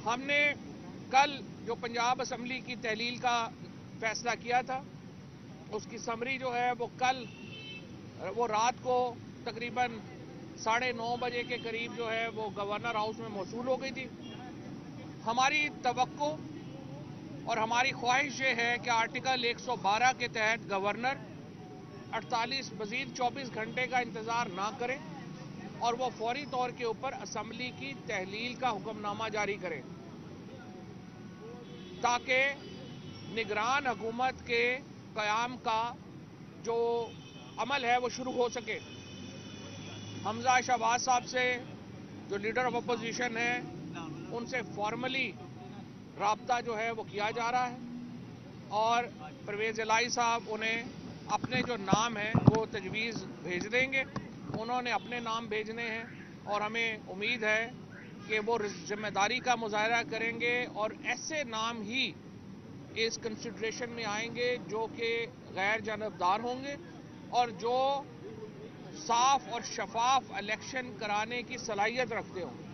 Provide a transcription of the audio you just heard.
ہم نے کل جو پنجاب اسمبلی کی تحلیل کا فیصلہ کیا تھا اس کی سمری جو ہے وہ رات کو تقریباً 9:30 بجے کے قریب جو ہے وہ گورنر ہاؤس میں موصول ہو گئی تھی۔ ہماری توقع اور ہماری خواہش یہ ہے کہ آرٹیکل 112 کے تحت گورنر 24 گھنٹے کا انتظار نہ کرے اور وہ فوری طور کے اوپر اسمبلی کی تحلیل کا حکم نامہ جاری کرے تاکہ نگران حکومت کے قیام کا جو عمل ہے وہ شروع ہو سکے۔ حمزہ شہباز صاحب سے جو لیڈر آف اپوزیشن ہیں ان سے فارملی رابطہ جو ہے وہ کیا جا رہا ہے اور پرویز الہی صاحب انہیں اپنے جو نام ہیں وہ تجویز بھیج دیں گے۔ انہوں نے اپنے نام بھیجنے ہیں اور ہمیں امید ہے کہ وہ ذمہ داری کا مظاہرہ کریں گے اور ایسے نام ہی اس کنسیڈریشن میں آئیں گے جو کہ غیر جانبدار ہوں گے اور جو صاف اور شفاف الیکشن کرانے کی صلاحیت رکھتے ہوں۔